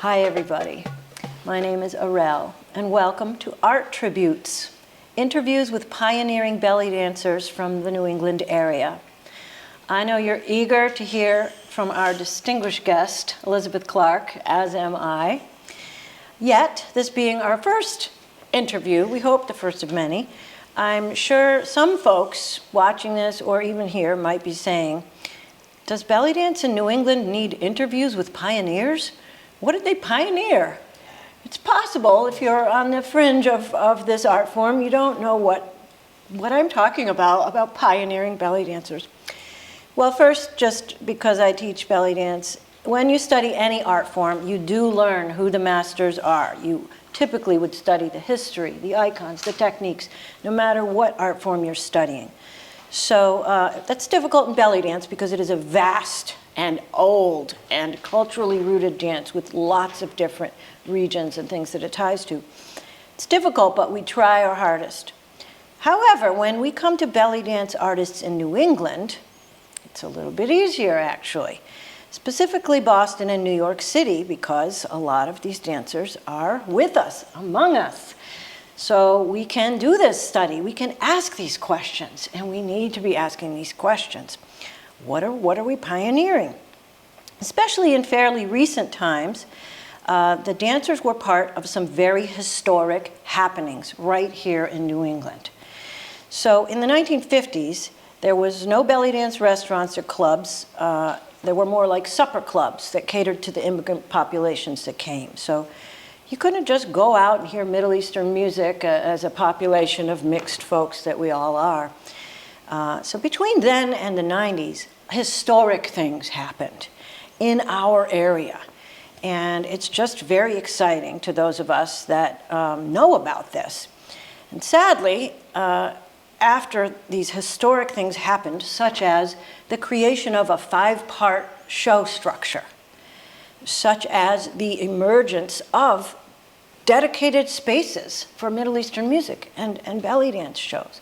Hi everybody, my name is Arel and welcome to ArtTributes, interviews with pioneering belly dancers from the New England area. I know you're eager to hear from our distinguished guest, Elisabeth Clark, as am I. Yet, this being our first interview, we hope the first of many, I'm sure some folks watching this or even here might be saying, does belly dance in New England need interviews with pioneers? What did they pioneer? It's possible if you're on the fringe of this art form, you don't know what I'm talking about pioneering belly dancers. Well, first, just because I teach belly dance, when you study any art form, you do learn who the masters are. You typically would study the history, the icons, the techniques, no matter what art form you're studying. So that's difficult in belly dance because it is a vast and old and culturally rooted dance with lots of different regions and things that it ties to. It's difficult, but we try our hardest. However, when we come to belly dance artists in New England, it's a little bit easier actually. Specifically Boston and New York City, because a lot of these dancers are with us, among us. So we can do this study, we can ask these questions, and we need to be asking these questions. What are we pioneering? Especially in fairly recent times, the dancers were part of some very historic happenings right here in New England. So in the 1950s, there was no belly dance restaurants or clubs. There were more like supper clubs that catered to the immigrant populations that came. So you couldn't just go out and hear Middle Eastern music as a population of mixed folks that we all are. So between then and the 90s, historic things happened in our area. And it's just very exciting to those of us that know about this. And sadly, after these historic things happened, such as the creation of a 5-part show structure, such as the emergence of dedicated spaces for Middle Eastern music and belly dance shows.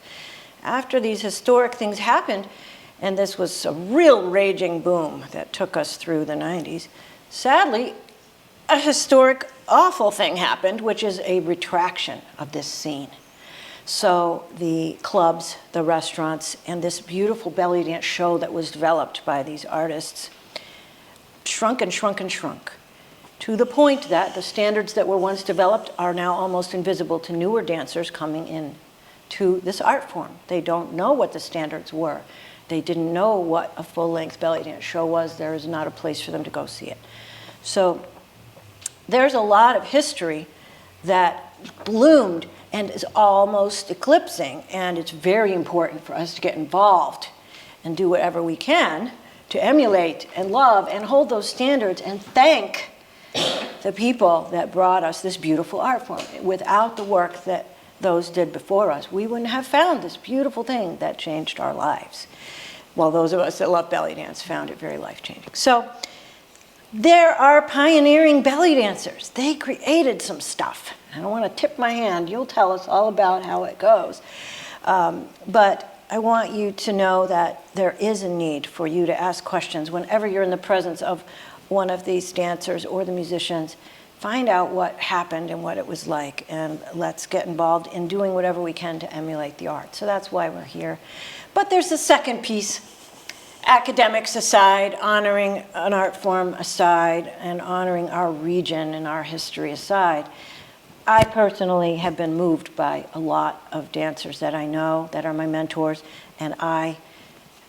After these historic things happened, and this was a real raging boom that took us through the 90s, sadly, a historic, awful thing happened, which is a retraction of this scene. So the clubs, the restaurants, and this beautiful belly dance show that was developed by these artists shrunk and shrunk and shrunk, to the point that the standards that were once developed are now almost invisible to newer dancers coming in to this art form. They don't know what the standards were. They didn't know what a full-length belly dance show was. There is not a place for them to go see it. So there's a lot of history that bloomed and is almost eclipsing, and it's very important for us to get involved and do whatever we can to emulate and love and hold those standards and thank the people that brought us this beautiful art form. Without the work that those did before us, we wouldn't have found this beautiful thing that changed our lives. Well, those of us that love belly dance found it very life-changing. So there are pioneering belly dancers. They created some stuff. I don't want to tip my hand. You'll tell us all about how it goes. But I want you to know that there is a need for you to ask questions whenever you're in the presence of one of these dancers or the musicians. Find out what happened and what it was like, and let's get involved in doing whatever we can to emulate the art. So that's why we're here. But there's a second piece, academics aside, honoring an art form aside, and honoring our region and our history aside. I personally have been moved by a lot of dancers that I know that are my mentors, and I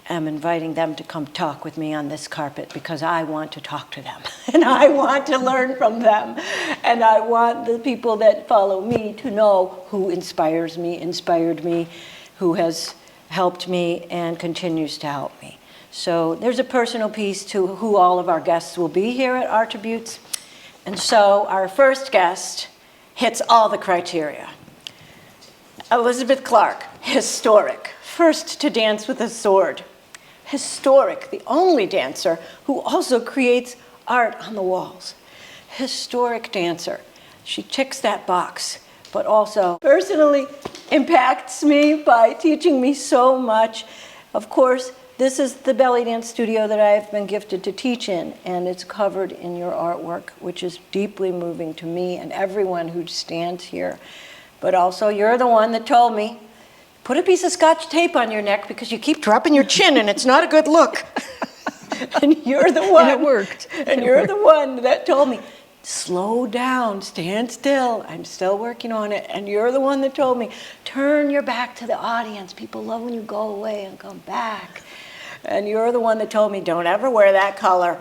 am inviting them to come talk with me on this carpet because I want to talk to them and I want to learn from them, and I want the people that follow me to know who inspired me, who has helped me and continues to help me. So there's a personal piece to who all of our guests will be here at ArtTributes. And so our first guest hits all the criteria. Elisabeth Clark, historic, first to dance with a sword. Historic, the only dancer who also creates art on the walls. Historic dancer. She ticks that box, but also personally impacts me by teaching me so much. Of course, This is the belly dance studio that I've been gifted to teach in, and it's covered in your artwork, which is deeply moving to me and everyone who stands here. But also, you're the one that told me, put a piece of Scotch tape on your neck because you keep dropping your chin and it's not a good look. And you're the one. And it worked. And you're the one that told me, slow down, stand still. I'm still working on it. And you're the one that told me, turn your back to the audience. People love when you go away and come back. And you're the one that told me, don't ever wear that color.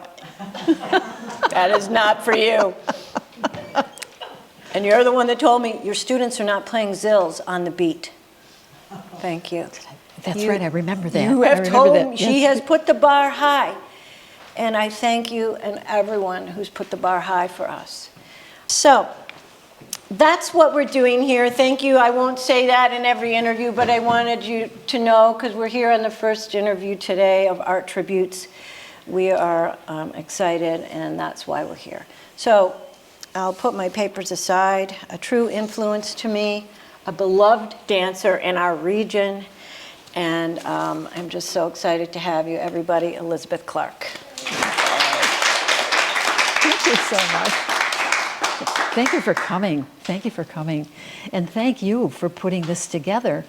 That is not for you. And you're the one that told me, your students are not playing zills on the beat. Thank you. That's right, I remember that. You have told me, yes. she has put the bar high. And I thank you and everyone who's put the bar high for us. So that's what we're doing here. Thank you. I won't say that in every interview, but I wanted you to know, because we're here on the first interview today of Art Tributes. We are excited, and that's why we're here. So I'll put my papers aside. A true influence to me, a beloved dancer in our region, and I'm just so excited to have you, everybody, Elisabeth Clark. Thank you so much. Thank you for coming. Thank you for coming. And thank you for putting this together.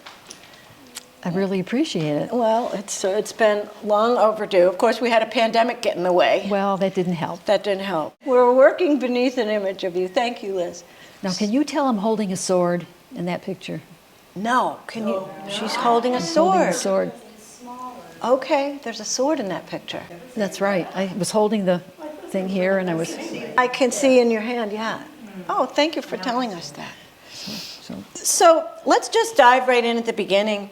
I really appreciate it. Well, it's been long overdue. Of course, we had a pandemic get in the way. Well, that didn't help. That didn't help. We're working beneath an image of you. Thank you, Liz. Now, can you tell I'm holding a sword in that picture? No, can you? She's holding a Holding a sword. sword. Okay, there's a sword in that picture. That's right. I was holding the thing here, and I was... I can see in your hand, yeah. Oh, thank you for telling us that. So, So let's just dive right in at the beginning.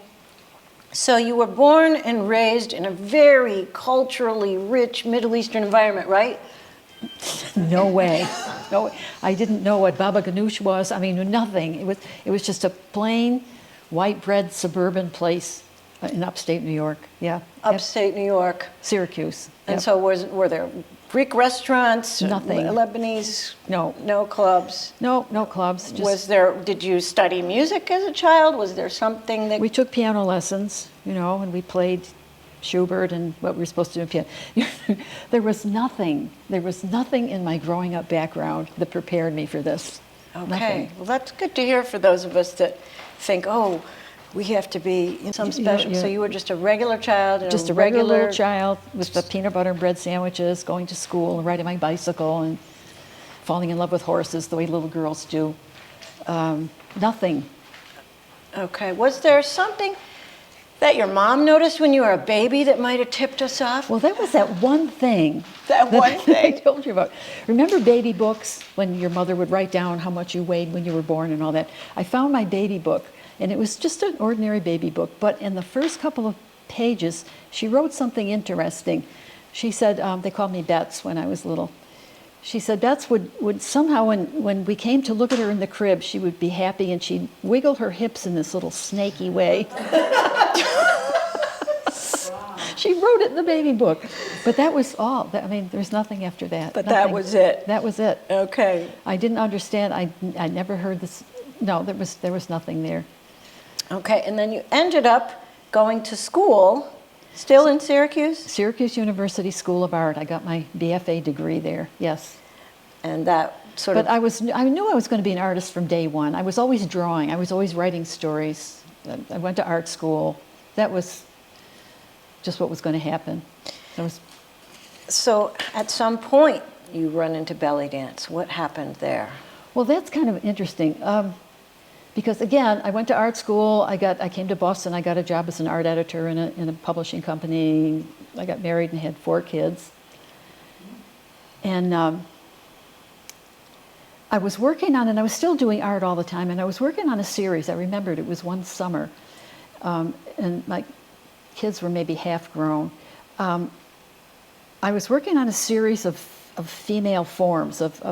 So you were born and raised in a very culturally rich Middle Eastern environment, right? no way. No way. I didn't know what baba ganoush was. I mean, nothing. It was just a plain, white bread suburban place in upstate New York. Yeah. Upstate New York. Syracuse. And Yep. so were there Greek restaurants? Nothing. Lebanese? No. No clubs? No clubs. Just Did you study music as a child? Was there something that... we took piano lessons, and we played Schubert and what we were supposed to do in piano. There was nothing in my growing up background that prepared me for this. Okay, Nothing. well that's good to hear for those of us that think, oh, we have to be some special. Yeah. So you were just a regular child? And Just a regular little child with the peanut butter and bread sandwiches, going to school and riding my bicycle and falling in love with horses the way little girls do. Nothing. Okay, was there something that your mom noticed when you were a baby that might have tipped us off? Well, that was that one thing. That one I thing. told you about. Remember baby books when your mother would write down how much you weighed when you were born and all that? I found my baby book, and it was just an ordinary baby book, but in the first couple of pages, she wrote something interesting. She said, they called me Bets when I was little. She said Bets would somehow, when we came to look at her in the crib, she would be happy and she'd wiggle her hips in this little snaky way. She wrote it in the baby book. But that was all. There's nothing after that. But Nothing. that was it. That was it. Okay. I didn't understand. I never heard this. No, there was nothing there. Okay, and then you ended up going to school, still in Syracuse? Syracuse University School of Art. I got my BFA degree there, yes. And that sort But of... I knew I was going to be an artist from day one. I was always drawing. I was always writing stories. I went to art school. That was just what was going to happen. So at some point, you run into belly dance. What happened there? Well, that's kind of interesting. Because again, I went to art school. I came to Boston. I got a job as an art editor in a publishing company. I got married and had 4 kids. And I was working on, and I was still doing art all the time. And I was working on a series. I remembered it was one summer, and my kids were maybe half grown. I was working on a series of female forms of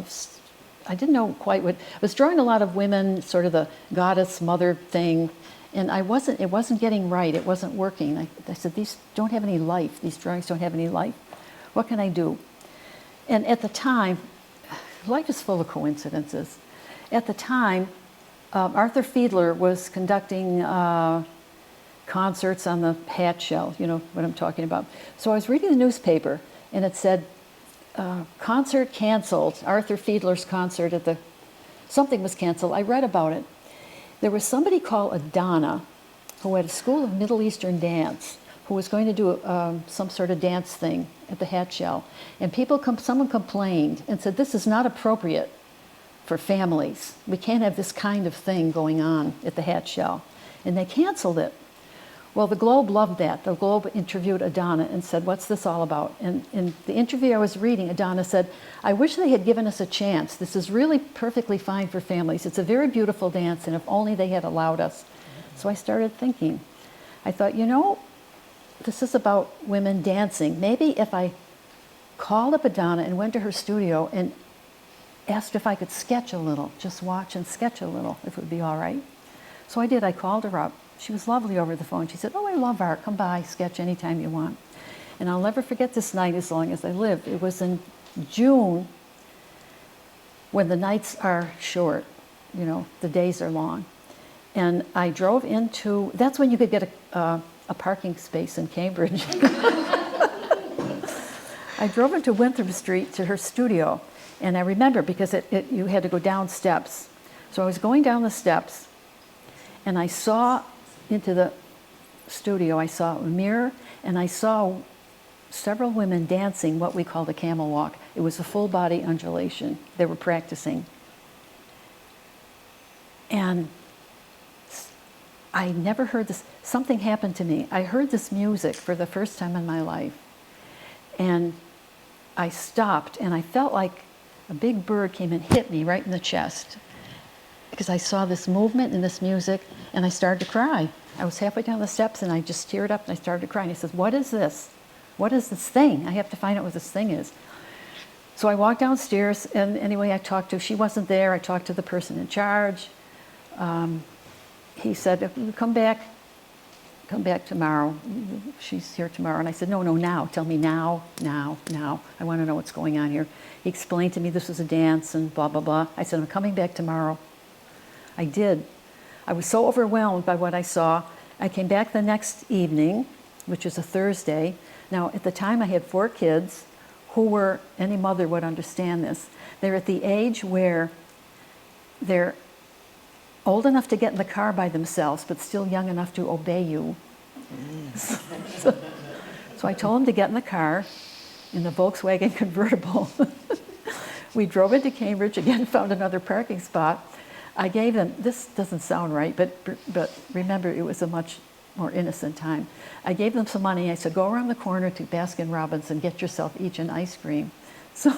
I didn't know quite what. I was drawing a lot of women, sort of the goddess mother thing, and it wasn't getting right. It wasn't working. I said, these don't have any life. These drawings don't have any life. What can I do? And at the time, life is full of coincidences. At the time, Arthur Fiedler was conducting concerts on the hat shell, you know what I'm talking about. So I was reading the newspaper, and it said, concert canceled, Arthur Fiedler's concert at the, something was canceled. I read about it. There was somebody called Adana, who had a school of Middle Eastern dance, who was going to do some sort of dance thing at the hat shell. And someone complained and said, this is not appropriate for families. We can't have this kind of thing going on at the hat shell. And they canceled it. Well, the Globe loved that. The Globe interviewed Adana and said, what's this all about? And in the interview I was reading, Adana said, I wish they had given us a chance. This is really perfectly fine for families. It's a very beautiful dance, and if only they had allowed us. So I started thinking. I thought, you know, this is about women dancing. Maybe if I called up Adana and went to her studio and asked if I could sketch a little, just watch and sketch a little, if it would be all right. So I did. I called her up. She was lovely over the phone. She said, oh, I love art. Come by, sketch anytime you want. And I'll never forget this night as long as I live. It was in June, when the nights are short, you know, the days are long. And I drove into, that's when you could get a parking space in Cambridge. I drove into Winthrop Street to her studio. And I remember because you had to go down steps. So I was going down the steps, and I saw into the studio, I saw a mirror, and I saw several women dancing what we call the camel walk. It was a full body undulation. They were practicing. And I never heard this. Something happened to me. I heard this music for the first time in my life. And I stopped, and I felt like a big bird came and hit me right in the chest, because I saw this movement and this music, and I started to cry. I was halfway down the steps, and I just teared up, and I started to cry. And he says, what is this? What is this thing? I have to find out what this thing is. So I walked downstairs, and anyway, I talked to, she wasn't there. I talked to the person in charge. He said, come back tomorrow. She's here tomorrow. And I said, no, now. Tell me now. I want to know what's going on here. He explained to me this was a dance and blah, blah, blah. I said, I'm coming back tomorrow. I did. I was so overwhelmed by what I saw. I came back the next evening, which was a Thursday. Now, at the time, I had 4 kids who were, any mother would understand this. They're at the age where they're old enough to get in the car by themselves, but still young enough to obey you. So I told them to get in the car, in the Volkswagen convertible. We drove into Cambridge, again, found another parking spot. I gave them, this doesn't sound right, but remember, it was a much more innocent time. I gave them some money. I said, go around the corner to Baskin Robbins and get yourself each an ice cream. So,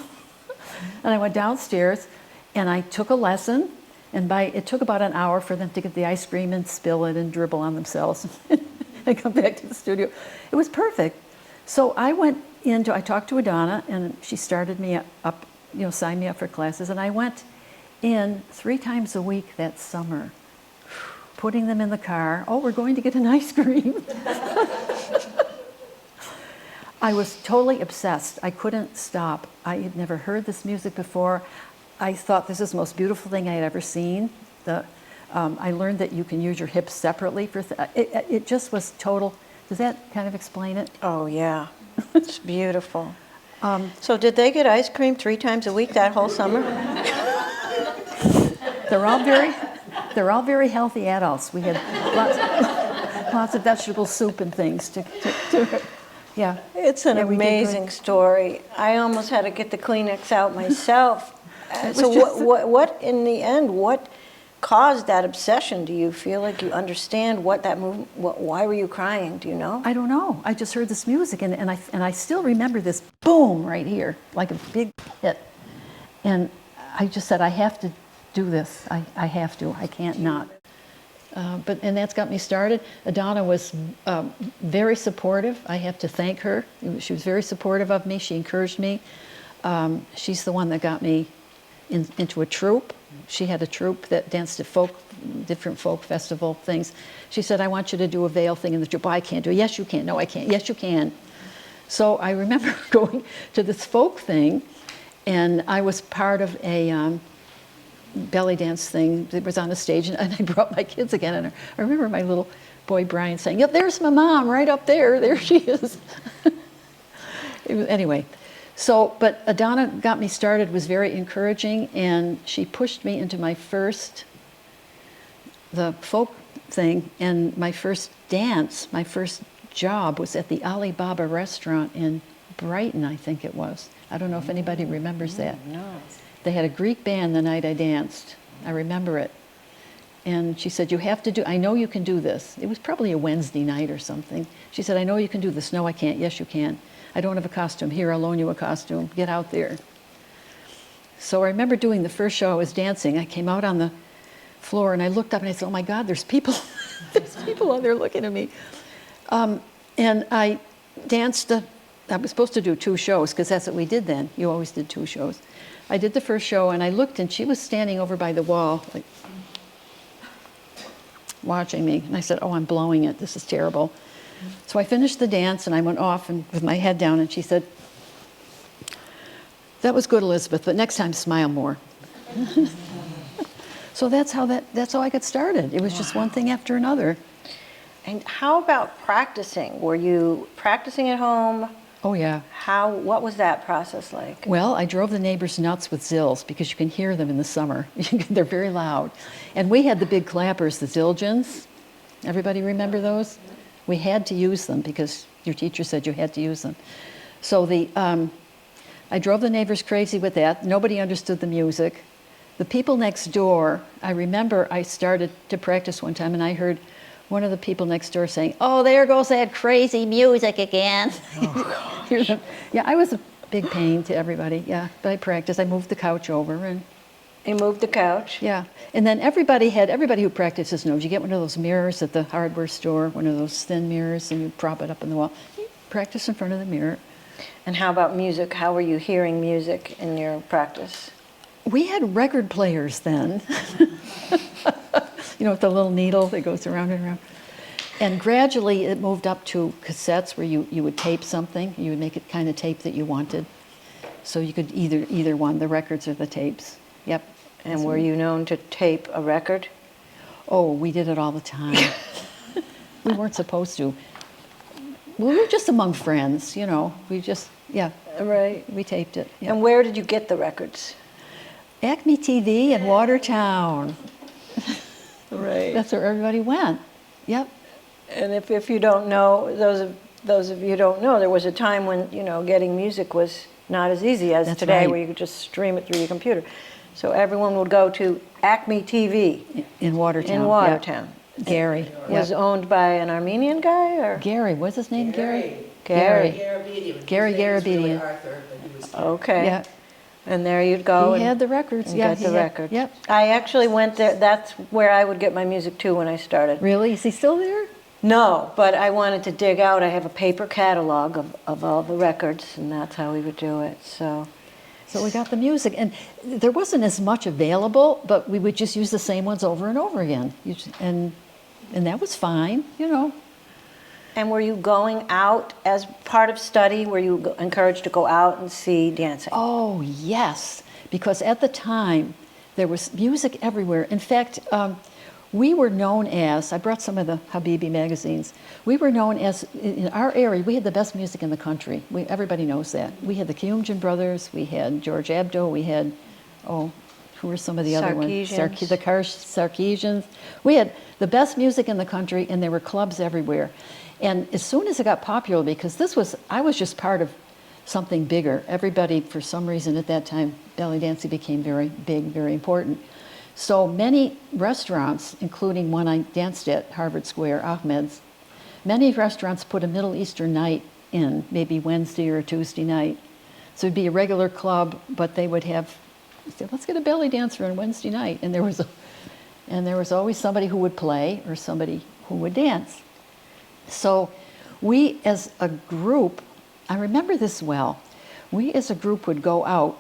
and I went downstairs, and I took a lesson, and it took about an hour for them to get the ice cream and spill it and dribble on themselves and come back to the studio. It was perfect. So I talked to Adana, and she started me up, signed me up for classes, and I went in 3 times a week that summer, putting them in the car. Oh, we're going to get an ice cream. I was totally obsessed. I couldn't stop. I had never heard this music before. I thought this is the most beautiful thing I had ever seen. I learned that you can use your hips separately for it just was total. Does that kind of explain it? Oh, yeah. It's beautiful. So did they get ice cream 3 times a week that whole summer? They're all very healthy adults. We had lots of vegetable soup and things yeah. It's an amazing story. I almost had to get the Kleenex out myself. So what in the end, what caused that obsession? Do you feel like you understand what that movement, why were you crying? Do you know? I don't know. I just heard this music, and I still remember this boom right here, like a big hit. And I just said, I have to do this. I have to. I can't not. And that's got me started. Adana was very supportive. I have to thank her. She was very supportive of me. She encouraged me. She's the one that got me into a troupe. She had a troupe that danced at different folk festival things. She said, I want you to do a veil thing in the troupe. Oh, I can't do it. Yes, you can. No, I can't. Yes, you can. So I remember going to this folk thing, and I was part of a belly dance thing that was on the stage, and I brought my kids again. And I remember my little boy Brian saying, "Yep, there's my mom right up there. There she is." Anyway, so, but Adana got me started, was very encouraging, and she pushed me into the folk thing, and my first dance, my first job was at the Alibaba restaurant in Brighton, I think it was. I don't know if anybody remembers that. No. They had a Greek band the night I danced. I remember it. And she said, "You have to do, I know you can do this." It was probably a Wednesday night or something. She said, "I know you can do this." "No, I can't." "Yes, you can." "I don't have a costume." "Here, I'll loan you a costume. Get out there." So I remember doing the first show I was dancing. I came out on the floor and I looked up and I said, "Oh my God, there's people, there's people out there looking at me." And I danced, I was supposed to do 2 shows because that's what we did then. You always did 2 shows. I did the first show and I looked and she was standing over by the wall, like, watching me. And I said, "Oh, I'm blowing it. This is terrible." So I finished the dance and I went off and with my head down and she said, "That was good, Elisabeth, but next time smile more." So that's how I got started. It was just one thing after another. And how about practicing? Were you practicing at home? Oh yeah. What was that process like? Well, I drove the neighbors nuts with zills because you can hear them in the summer. They're very loud. And we had the big clappers, the zildjians. Everybody remember those? We had to use them because your teacher said you had to use them. So I drove the neighbors crazy with that. Nobody understood the music. The people next door, I remember I started to practice one time and I heard one of the people next door saying, "Oh, there goes that crazy music again." Oh, Yeah, I was a big pain to everybody, yeah. But I practiced. I moved the couch over and You moved the couch? yeah. And then everybody who practices knows, you get one of those mirrors at the hardware store, one of those thin mirrors, and you prop it up in the wall. You practice in front of the mirror. And how about music? How were you hearing music in your practice? We had record players then. You know, with the little needle that goes around and around. And gradually it moved up to cassettes where you would tape something. You would make it kind of tape that you wanted. So you could either one, the records or the tapes. Yep. And were you known to tape a record? Oh, we did it all the time. We weren't supposed to. We were just among friends, you know. We just, yeah. Right. We taped it. Yeah. And where did you get the records? Acme TV in Watertown. Right. That's where everybody went. Yep. And if you don't know, those of you who don't know, there was a time when, you know, getting music was not as easy as That's today, right. where you could just stream it through your computer. So everyone would go to Acme TV In Watertown. in Watertown. Yep. Gary. Was Yep. owned by an Armenian guy, or? Gary. What's his name? Gary. Gary. Gary Garabedian. Okay. Yeah. And there you'd go He and had the records. and Yeah. get he the had- records. Yep. I actually went there. That's where I would get my music too when I started. Really? Is he still there? No, but I wanted to dig out. I have a paper catalog of all the records, and that's how we would do it. So So we got the music, and there wasn't as much available, but we would just use the same ones over and over again. And that was fine, you know. And were you going out as part of study? Were you encouraged to go out and see dancing? Oh, yes, because at the time, there was music everywhere. In fact, we were known as, I brought some of the Habibi magazines, we were known as, in our area, we had the best music in the country. Everybody knows that. We had the Kyumjin brothers, we had George Abdo, we had, who were some of the other ones? Sarkeesians. The Sarkeesians. We had the best music in the country, and there were clubs everywhere. And as soon as it got popular, because I was just part of something bigger. Everybody, for some reason at that time, belly dancing became very big, very important. So many restaurants, including one I danced at, Harvard Square, Ahmed's, many restaurants put a Middle Eastern night in, maybe Wednesday or Tuesday night. So it'd be a regular club, but they would have, say, let's get a belly dancer on Wednesday night. And there was always somebody who would play or somebody who would dance. So we as a group, I remember this well, we as a group would go out,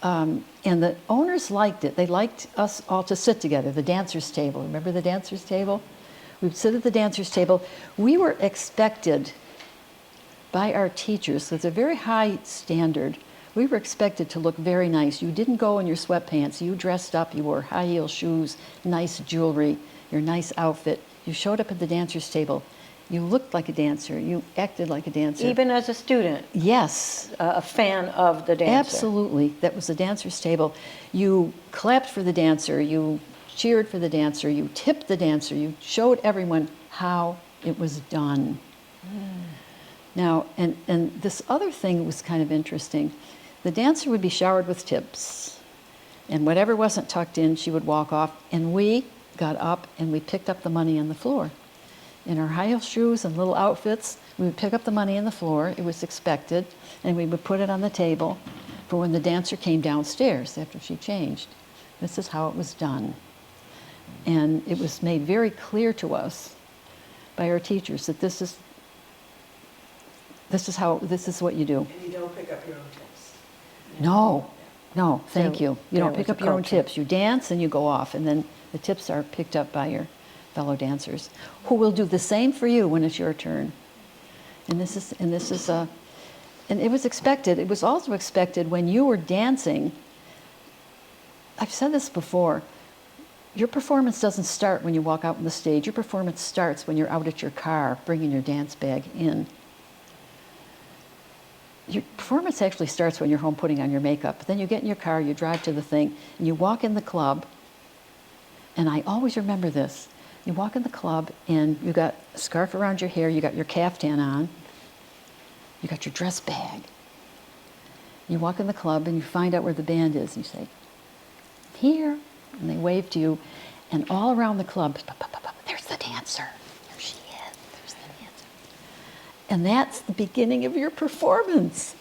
and the owners liked it. They liked us all to sit together, the dancers' table. Remember the dancers' table? We would sit at the dancers' table. We were expected by our teachers, with a very high standard, we were expected to look very nice. You didn't go in your sweatpants. You dressed up. You wore high heel shoes, nice jewelry, your nice outfit. You showed up at the dancer's table. You looked like a dancer. You acted like a dancer. Even as a student? Yes. A fan of the dancer? Absolutely. That was the dancer's table. You clapped for the dancer. You cheered for the dancer. You tipped the dancer. You showed everyone how it was done. Now, and this other thing was kind of interesting. The dancer would be showered with tips, and whatever wasn't tucked in, she would walk off, and we got up and we picked up the money on the floor. In our high heel shoes and little outfits, we would pick up the money on the floor. It was expected, and we would put it on the table for when the dancer came downstairs after she changed. This is how it was done. And it was made very clear to us by our teachers that this is what you do. And you don't pick up your own tips. No, thank So you. You there don't was pick a up your own culture. tips. You dance and you go off, and then the tips are picked up by your fellow dancers, who will do the same for you when it's your turn. And it was expected. It was also expected when you were dancing. I've said this before. Your performance doesn't start when you walk out on the stage. Your performance starts when you're out at your car, bringing your dance bag in. Your performance actually starts when you're home putting on your makeup. Then you get in your car, you drive to the thing, and you walk in the club. And I always remember this. You walk in the club and you got a scarf around your hair, you got your caftan on, you got your dress bag. You walk in the club and you find out where the band is. And you say, here. And they wave to you. And all around the club, there's the dancer. There she is. There's the dancer. And that's the beginning of your performance.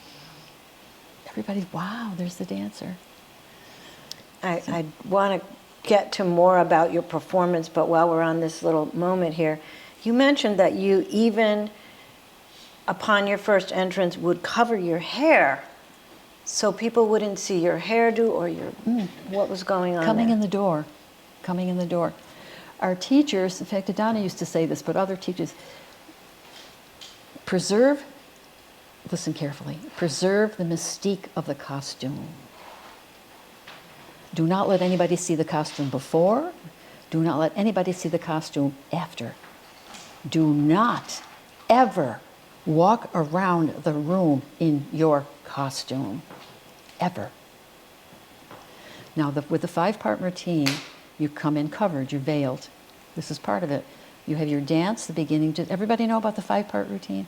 Everybody's, wow, there's the dancer. I want to get to more about your performance, but while we're on this little moment here, you mentioned that you even, upon your first entrance, would cover your hair so people wouldn't see your hairdo or your what was going on Coming there. in the door. Coming in the door. Our teachers, in fact, Adana used to say this, but other teachers, listen carefully, preserve the mystique of the costume. Do not let anybody see the costume before. Do not let anybody see the costume after. Do not ever walk around the room in your costume. Ever. Now, with the 5-part routine, you come in covered, you're veiled. This is part of it. You have your dance, the beginning. Does everybody know about the 5-part routine?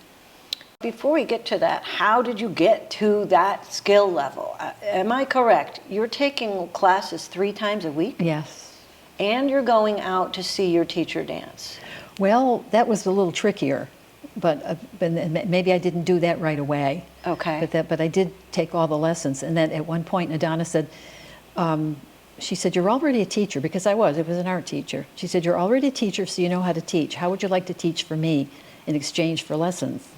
Before we get to that, how did you get to that skill level? Am I correct? You're taking classes 3 times a week? Yes. And you're going out to see your teacher dance? Well, that was a little trickier, but maybe I didn't do that right away. Okay. But I did take all the lessons. And then at one point, Adana said, she said, you're already a teacher, because it was an art teacher. She said, you're already a teacher, so you know how to teach. How would you like to teach for me in exchange for lessons?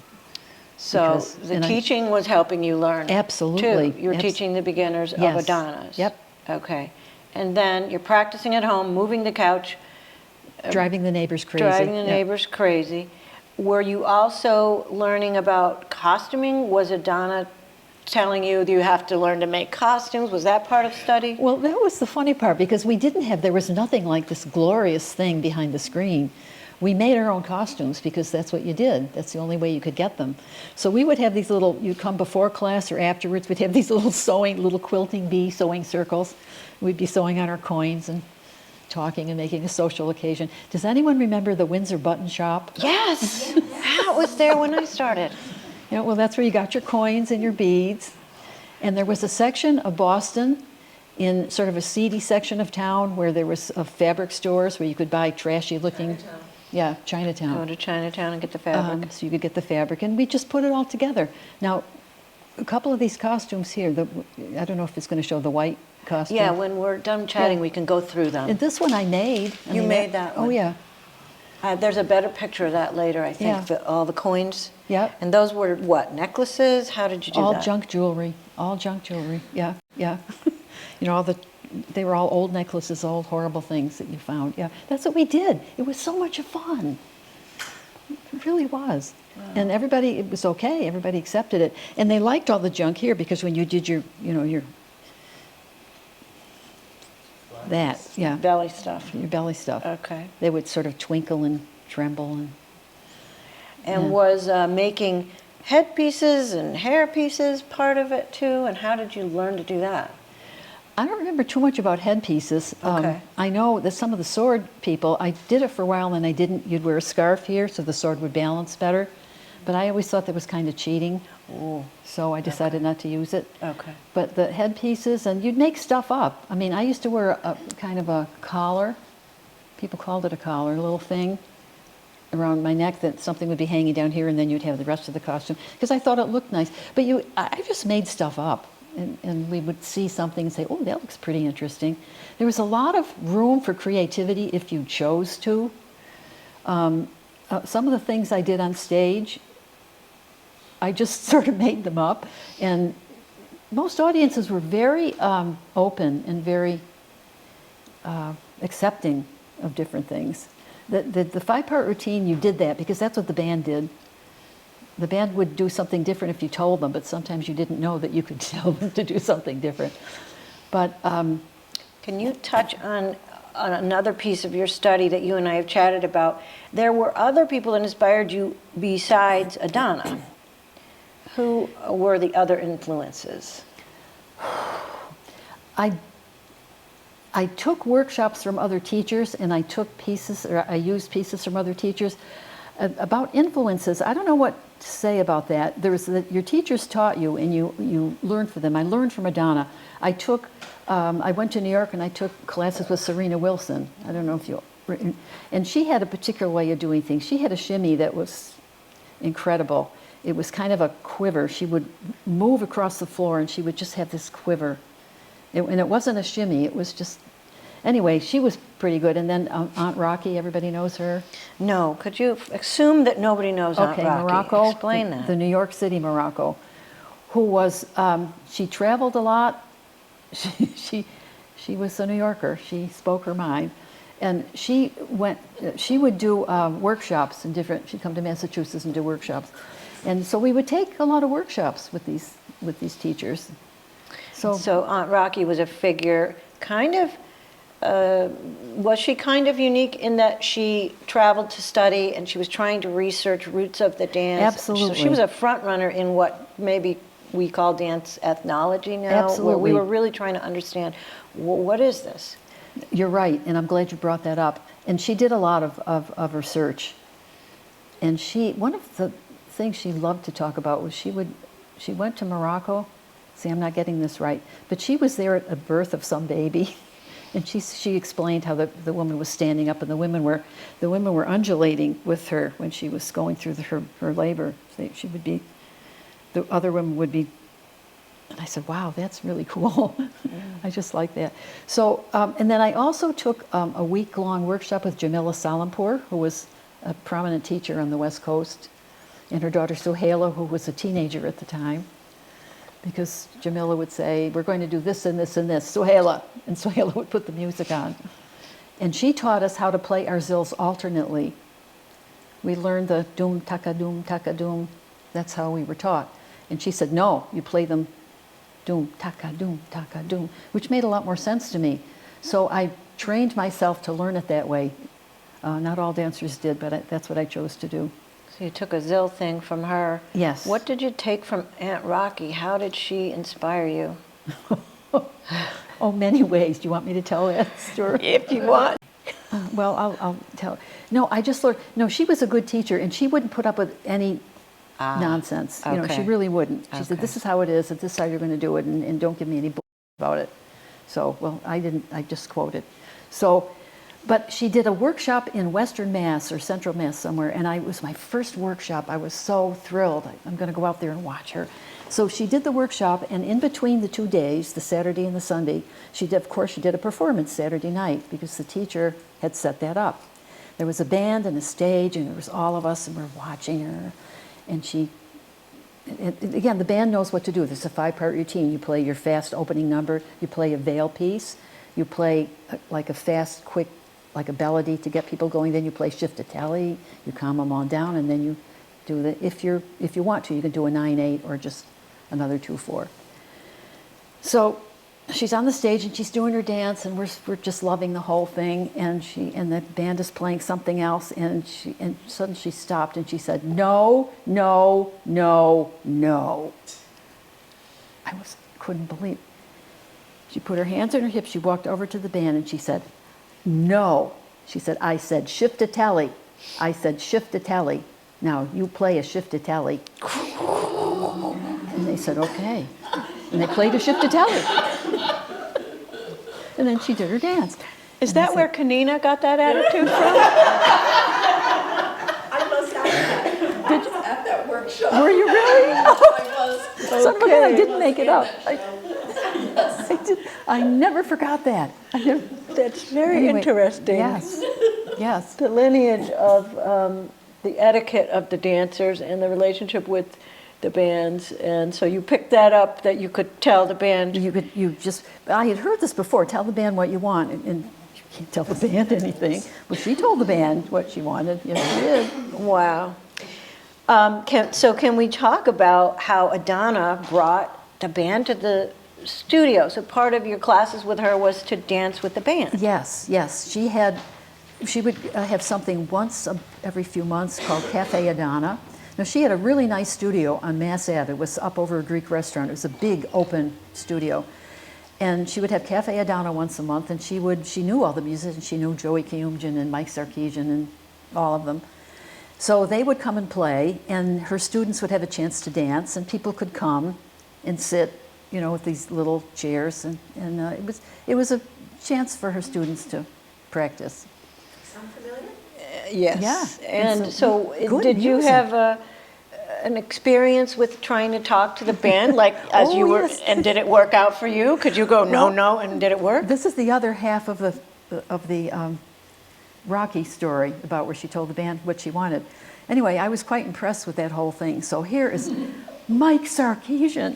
So the teaching was helping you learn. Absolutely. Too. You're teaching the beginners of Yes. Adana's. Yep. Okay. And then you're practicing at home, moving the couch, Driving the neighbors crazy. driving the Yep. neighbors crazy. Were you also learning about costuming? Was Adana telling you that you have to learn to make costumes? Was that part of study? Well, that was the funny part, because there was nothing like this glorious thing behind the screen. We made our own costumes because that's what you did. That's the only way you could get them. So we would have these you'd come before class or afterwards, we'd have these little quilting bee sewing circles. We'd be sewing on our coins and talking and making a social occasion. Does anyone remember the Windsor Button Shop? Yes. That was there when I started. Well, that's where you got your coins and your beads. And there was a section of Boston in sort of a seedy section of town where there was fabric stores where you could buy trashy looking. Chinatown. Yeah, Chinatown. Go to Chinatown and get the fabric. So you could get the fabric, and we just put it all together. Now, a couple of these costumes here, I don't know if it's going to show the white costume. Yeah, when we're done chatting, Yeah. we can go through them. And this one I made. You made that Oh, one? yeah. There's a better picture of that later, I think, Yeah. all the coins. Yep. And those were what, necklaces? How did you do All that? junk jewelry. All junk jewelry. Yeah, yeah. They were all old necklaces, old horrible things that you found. Yeah, that's what we did. It was so much fun. It really was. Wow. And it was okay. Everybody accepted it. And they liked all the junk here because when you did your That, yeah. Belly stuff. Your belly stuff. Okay. They would sort of twinkle and tremble. And And was making headpieces and hair pieces part of it too? And how did you learn to do that? I don't remember too much about headpieces. Okay. I know that some of the sword people, I did it for a while and I didn't. You'd wear a scarf here so the sword would balance better. But I always thought that was kind of cheating. Ooh. So I decided not to use it. Okay. But the headpieces, and you'd make stuff up. I mean, I used to wear a kind of a collar. People called it a collar, a little thing around my neck that something would be hanging down here, and then you'd have the rest of the costume, because I thought it looked nice. But I just made stuff up, and we would see something and say, oh, that looks pretty interesting. There was a lot of room for creativity if you chose to. Some of the things I did on stage, I just sort of made them up, and most audiences were very open and very accepting of different things. The five-part routine, you did that because that's what the band did. The band would do something different if you told them, but sometimes you didn't know that you could tell them to do something different. But can you touch on another piece of your study that you and I have chatted about? There were other people that inspired you besides Adana. Who were the other influences? I took workshops from other teachers, and I took pieces, or I used pieces from other teachers. About influences, I don't know what to say about that. Your teachers taught you, and you learned from them. I learned from Adana. I went to New York, and I took classes with Serena Wilson. I don't know if you, and she had a particular way of doing things. She had a shimmy that was incredible. It was kind of a quiver. She would move across the floor, and she would just have this quiver. And it wasn't a shimmy, it was just, anyway, she was pretty good. And then Aunt Rocky, everybody knows her? No, could you assume that nobody knows Aunt Rocky? Morocco. Explain that. The New York City Morocco, who was, she traveled a lot. She was a New Yorker. She spoke her mind. And she would do workshops in she'd come to Massachusetts and do workshops. And so we would take a lot of workshops with these teachers. So Aunt Rocky was a figure kind of, was she kind of unique in that she traveled to study and she was trying to research roots of the dance? Absolutely. So she was a front runner in what maybe we call dance ethnology now. Absolutely. Where we were really trying to understand, what is this? You're right, and I'm glad you brought that up. And she did a lot of research. And one of the things she loved to talk about was she went to Morocco. See, I'm not getting this right, but she was there at a birth of some baby, and she explained how the woman was standing up, and the women were undulating with her when she was going through her labor. She would be, the other women would be, and I said, wow, that's really cool. I just like that. So, and then I also took a week-long workshop with Jamila Salampur, who was a prominent teacher on the West Coast, and her daughter Suhaila, who was a teenager at the time. Because Jamila would say, we're going to do this and this and this, Suhaila, and Suhaila would put the music on. And she taught us how to play our zills alternately. We learned the doom, taka, doom, that's how we were taught. And she said, no, you play them doom, taka, doom, which made a lot more sense to me. So I trained myself to learn it that way. Not all dancers did, but that's what I chose to do. So you took a Zill thing from her. Yes. What did you take from Aunt Rocky? How did she inspire you? Oh, many ways. Do you want me to tell that story? If you want. Well, I'll tell. No, I just learned. No, she was a good teacher, and she wouldn't put up with any nonsense. You know, she really wouldn't. She said, "This is how it is. And this is how you're going to do it, and don't give me any bull about it." So, well, I didn't. I just quoted. So. But she did a workshop in Western Mass or Central Mass somewhere, and it was my first workshop. I was so thrilled. I'm going to go out there and watch her. So she did the workshop, and in between the 2 days, the Saturday and the Sunday, she did a performance Saturday night because the teacher had set that up. There was a band and a stage, and there was all of us, and we're watching her. And again, the band knows what to do. There's a 5-part routine. You play your fast opening number. You play a veil piece. You play like a fast, quick, like a melody to get people going. Then you play shift to tally. You calm them all down, and then you do if you want to, you can do a 9/8 or just another 2/4. So she's on the stage and she's doing her dance, and we're just loving the whole thing. And the band is playing something else, and suddenly she stopped and she said, "No, no, no, no." Couldn't believe. She put her hands on her hips. She walked over to the band and she said, "No." She said, "I said shift-a-telly. I said shift-a-telly. Now you play a shift-a-telly." And they said, "Okay." And they played a shift-a-telly. And then she did her dance. Is that where Kanina got that attitude from? I must have that. Did you at that workshop? Were you really? I was. Son of a gun, I didn't make it up. I never forgot that. That's very Anyway, interesting. Yes, yes. The lineage of the etiquette of the dancers and the relationship with the bands, and so you picked that up, that you could tell the band. I had heard this before, tell the band what you want, and you can't tell the band anything. Well, she told the band what she wanted. Yes, she did. Wow. Can we talk about how Adana brought the band to the studio? So part of your classes with her was to dance with the band. Yes, yes. She would have something once every few months called Cafe Adana. Now, she had a really nice studio on Mass Ave. It was up over a Greek restaurant. It was a big open studio. And she would have Cafe Adana once a month, and she knew all the musicians. She knew Joey Kiumjan and Mike Sarkeesian and all of them. So they would come and play, and her students would have a chance to dance, and people could come and sit, with these little chairs, and it was a chance for her students to practice. Sound familiar? Yes. Yeah. And so good did you music. have an experience with trying to talk to the band, like as Oh, you were, yes. and did it work out for you? Could you go no, Well, no, and did it work? This is the other half of the Rocky story about where she told the band what she wanted. Anyway, I was quite impressed with that whole thing. So here is Mike Sarkeesian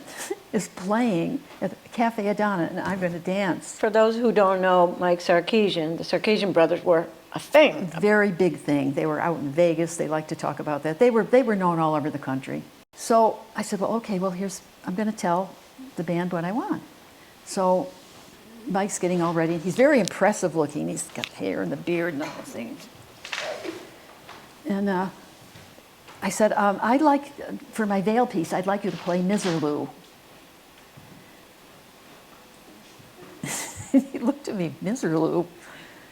is playing at Cafe Adana, and I'm going to dance. For those who don't know Mike Sarkeesian, the Sarkeesian brothers were a thing. Very big thing. They were out in Vegas. They like to talk about that. They were known all over the country. So I said, well, okay, well, I'm going to tell the band what I want. So Mike's getting all ready. He's very impressive looking. He's got hair and the beard and all those things. And I said, I'd like, for my veil piece, I'd like you to play Miserlou. He looked at me, Miserlou.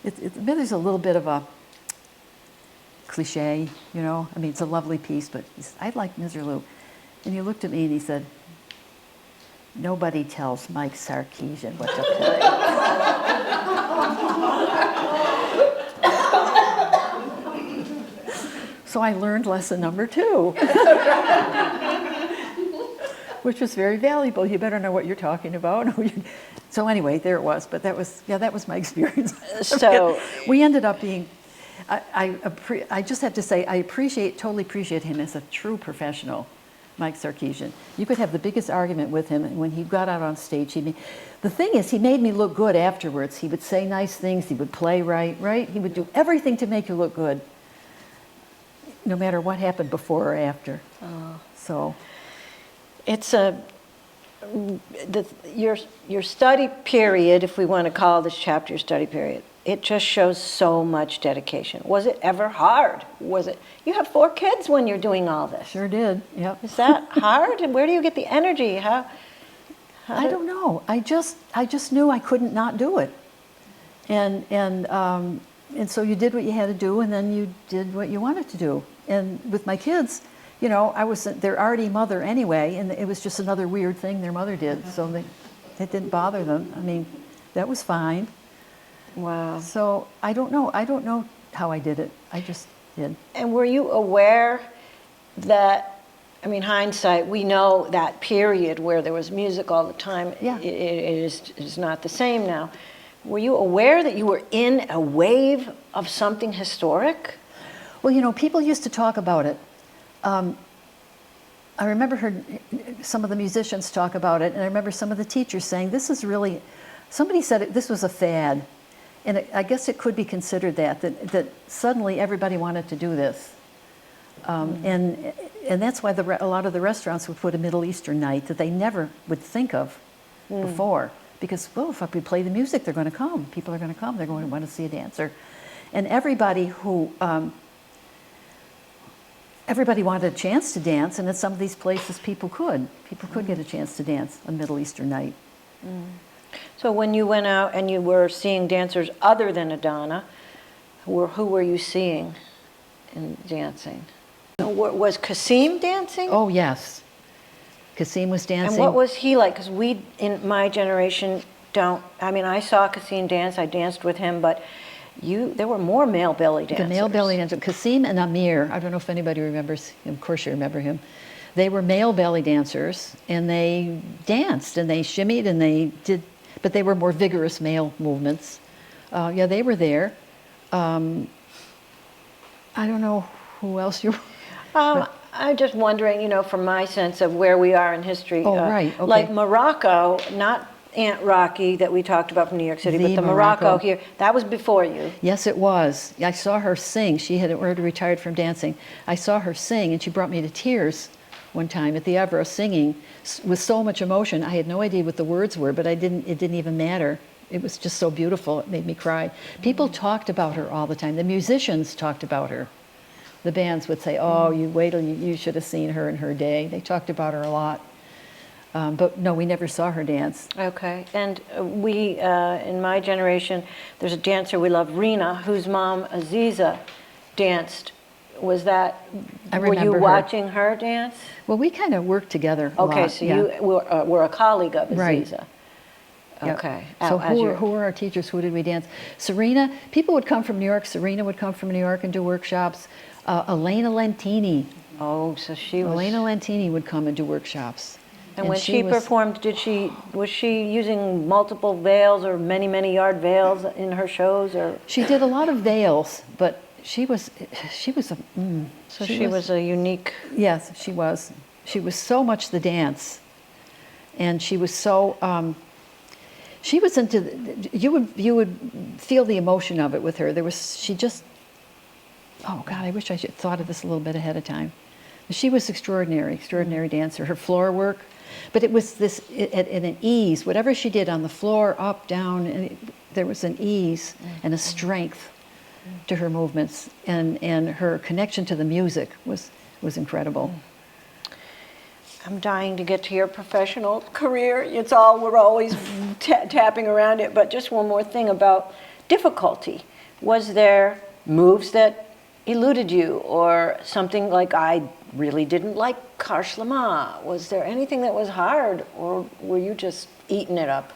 There's a little bit of a cliche, I mean, it's a lovely piece, but I'd like Miserlou. And he looked at me and he said, nobody tells Mike Sarkeesian what to play. So I learned lesson number 2, which was very valuable. You better know what you're talking about. So anyway, there it was. But that was my experience. So we ended up being. I just have to say I totally appreciate him as a true professional, Mike Sarkeesian. You could have the biggest argument with him, and when he got out on stage, the thing is, he made me look good afterwards. He would say nice things. He would play right. He would do everything to make you look good, no matter what happened before or after. So it's your study period, if we want to call this chapter your study period, it just shows so much dedication. Was it ever hard? You have 4 kids when you're doing all this. sure did. Yep. Is that hard? And where do you get the energy? I don't know. I just knew I couldn't not do it, and so you did what you had to do, and then you did what you wanted to do. And with my kids, I was their arty mother anyway, and it was just another weird thing their mother did, so it didn't bother them. I mean, that was fine. Wow. So I don't know how I did it. I just did. And were you aware that, hindsight, we know that period where there was music all the time, Yeah. it is not the same now. Were you aware that you were in a wave of something historic? Well, people used to talk about it. I remember some of the musicians talk about it, and I remember some of the teachers saying, somebody said this was a fad. And I guess it could be considered that suddenly everybody wanted to do this. And that's why a lot of the restaurants would put a Middle Eastern night that they never would think of before. because, well, if we play the music, they're going to come. People are going to come. They're going to want to see a dancer. And everybody wanted a chance to dance, and at some of these places people could get a chance to dance a Middle Eastern night. So when you went out and you were seeing dancers other than Adana, who were you seeing in dancing? Was Kasim dancing? Oh, yes. Kasim was dancing. And what was he like? Because we, in my generation, I saw Kasim dance, I danced with him, but there were more male belly dancers. The male belly dancers, Kasim and Amir, I don't know if anybody remembers him, of course you remember him. They were male belly dancers, and they danced, and they shimmied, and they did, but they were more vigorous male movements. Yeah, they were there. I don't know who else you I'm just wondering, from my sense of where we are in history. Oh, right, okay. Like Morocco, not Aunt Rocky that we talked about from New York City, but the Morocco here, that was before you. Yes, it was. I saw her sing. She had already retired from dancing. I saw her sing, and she brought me to tears one time at the Evra, singing with so much emotion. I had no idea what the words were, but it didn't even matter. It was just so beautiful. It made me cry. People talked about her all the time. The musicians talked about her. The bands would say, oh, you wait till you should have seen her in her day. They talked about her a lot. But no, we never saw her dance. Okay, and we, in my generation, there's a dancer we love, Rena, whose mom, Aziza, danced. Was that, were you watching her dance? Well, we kind of worked together a lot. Okay, so you were a colleague of Aziza. Right. Okay. So who were our teachers? Who did we dance? Serena, people would come from New York. Serena would come from New York and do workshops. Elena Lentini. Oh, so she was... Elena Lentini would come and do workshops. And when she performed, was she using multiple veils or many yard veils in her shows, or? She did a lot of veils, but she was a unique... Yes, she was. She was so much the dance. And she was so... she was into... You would feel the emotion of it with her. She just... Oh, God, I wish I should have thought of this a little bit ahead of time. She was extraordinary dancer. Her floor work, but it was at an ease. Whatever she did on the floor, up, down, and there was an ease and a strength to her movements, and her connection to the music was incredible. I'm dying to get to your professional career. We're always tapping around it, but just one more thing about difficulty. Was there moves that eluded you, or something like, I really didn't like Karsh Lama? Was there anything that was hard, or were you just eating it up?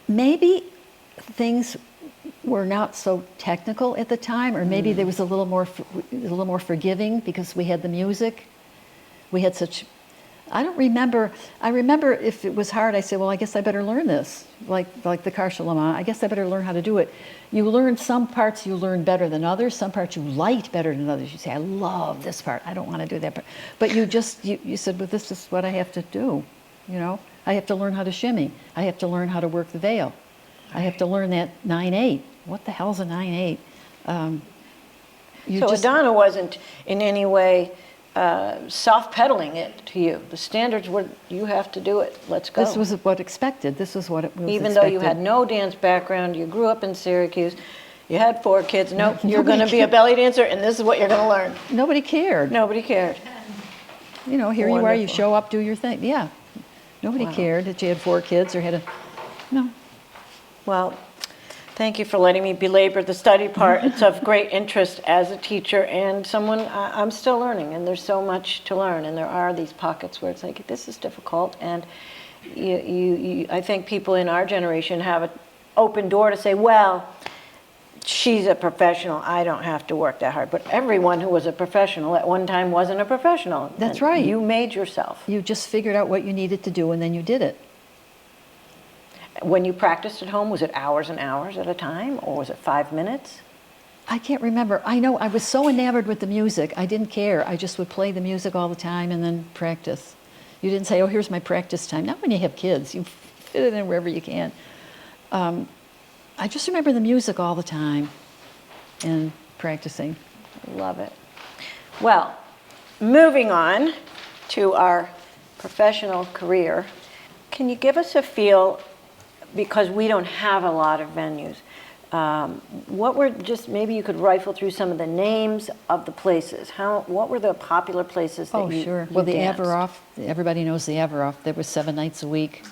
Maybe things were not so technical at the time, or maybe there was a little more forgiving because we had the music. We had such... I remember if it was hard, I said, well, I guess I better learn this, like the Karsh Lama. I guess I better learn how to do it. You learn some parts you learn better than others, some parts you liked better than others. You say, I love this part, I don't want to do that part. But you said, well, this is what I have to do, I have to learn how to shimmy. I have to learn how to work the veil. I have to learn that 9/8. What the hell's a 9/8? So Adana wasn't in any way soft-pedaling it to you. The standards were, you have to do it, let's go. This was what expected. This was what it was Even though you had no dance background, you grew up in Syracuse, you had 4 kids, nope, you're going to be a belly dancer, and this is what you're going to learn. Nobody cared. Nobody cared. Here you are, you show up, do your thing. Yeah. Nobody cared that you had 4 kids or had no. Well, thank you for letting me belabor the study part. It's of great interest as a teacher and someone. I'm still learning, and there's so much to learn, and there are these pockets where it's like, this is difficult, and I think people in our generation have an open door to say, well, she's a professional, I don't have to work that hard. But everyone who was a professional at one time wasn't a professional. That's right. You made yourself. You just figured out what you needed to do, and then you did it. When you practiced at home, was it hours and hours at a time, or was it 5 minutes? I can't remember. I know I was so enamored with the music, I didn't care. I just would play the music all the time and then practice. You didn't say, oh, here's my practice time. Not when you have kids. You fit it in wherever you can. I just remember the music all the time and practicing. Love it. Well, moving on to our professional career. Can you give us a feel, because we don't have a lot of venues, what were, just maybe you could rifle through some of the names of the places. What were the popular places that you sure. you Well, the danced? Averoff, everybody knows the Averoff. There was 7 nights a week,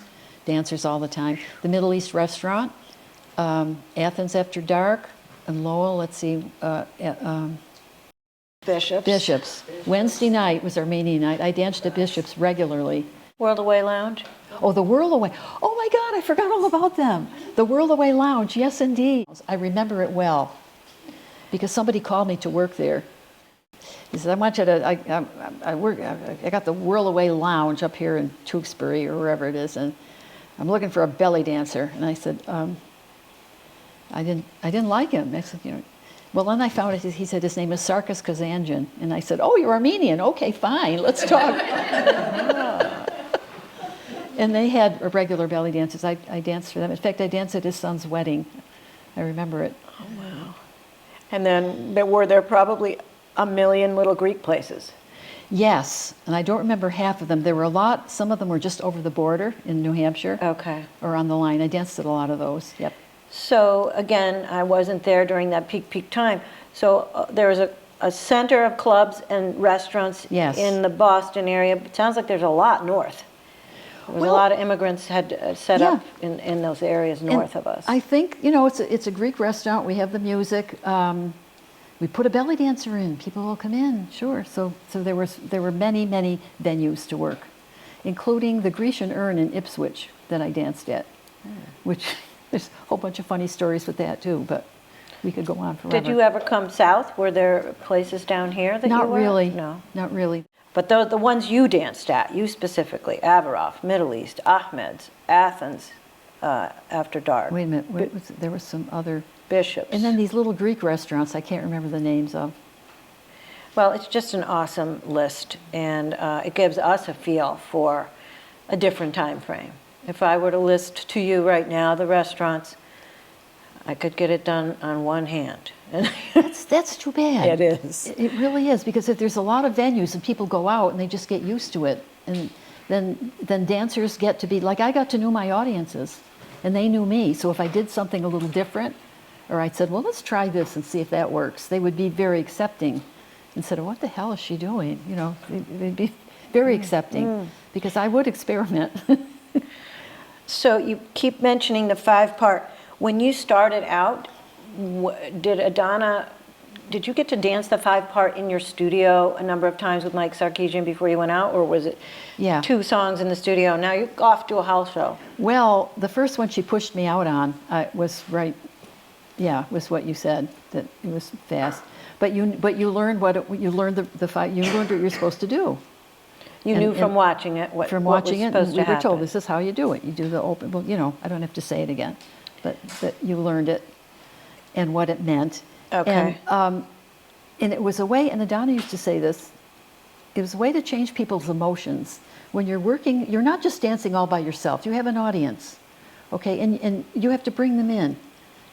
dancers all the time. The Middle East Restaurant, Athens After Dark, and Lowell, let's see, Bishops. Bishops. Wednesday night was Armenian night. I danced at Bishops regularly. World Away Lounge? Oh, the Whirl Away. Oh my God, I forgot all about them. The Whirl Away Lounge, yes indeed. I remember it well because somebody called me to work there. He said, I want you to, I got the Whirl Away Lounge up here in Tewksbury or wherever it is, and I'm looking for a belly dancer. And I said, I didn't like him. I said, you know, well, then I found it, he said his name is Sarkis Kazanjian. And I said, oh, you're Armenian. Okay, fine, let's talk. And they had regular belly dances. I danced for them. In fact, I danced at his son's wedding. I remember it. Oh, wow. And then were there probably a million little Greek places? Yes, and I don't remember half of them. There were a lot. Some of them were just over the border in New Hampshire. Okay. Or on the line. I danced at a lot of those. Yep. So again, I wasn't there during that peak time. So there was a center of clubs and restaurants Yes. in the Boston area. It sounds like there's a lot north. There was a Well, lot of immigrants had set yeah. up in those areas north of us. I think, you know, it's a Greek restaurant. We have the music. We put a belly dancer in. People will come in, sure. So there were many venues to work, including the Grecian Urn in Ipswich that I danced at, which there's a whole bunch of funny stories with that too. But we could go on forever. Did you ever come south? Were there places down here that you were? Not really. No. Not really. But the ones you danced at, you specifically, Averoff, Middle East, Ahmed's, Athens, After Dark. Wait a minute. There was some other. Bishops. And then these little Greek restaurants I can't remember the names of. Well, it's just an awesome list, and it gives us a feel for a different time frame. If I were to list to you right now the restaurants, I could get it done on one hand. That's too bad. It is. It really is, because if there's a lot of venues and people go out and they just get used to it, and then dancers get to be, like I got to know my audiences, and they knew me. So if I did something a little different, or I said, well, let's try this and see if that works, they would be very accepting instead of, what the hell is she doing? You know, they'd be very accepting because I would experiment. So you keep mentioning the 5-part. When you started out, did you get to dance the 5-part in your studio a number of times with Mike Sarkeesian before you went out, or was it 2 songs in the studio? Now you're off to a house show. Well, the first one she pushed me out on was right. Yeah, was what you said, that it was fast. But you learned you learned what you're supposed to do. You knew from watching it what from was watching it, supposed and to we were told happen. this is how you do it. You do the open. Well, you know, I don't have to say it again, but you learned it and what it meant. Okay. And it was a way. And Adana used to say this. It was a way to change people's emotions. When you're working, you're not just dancing all by yourself. You have an audience, okay, and you have to bring them in.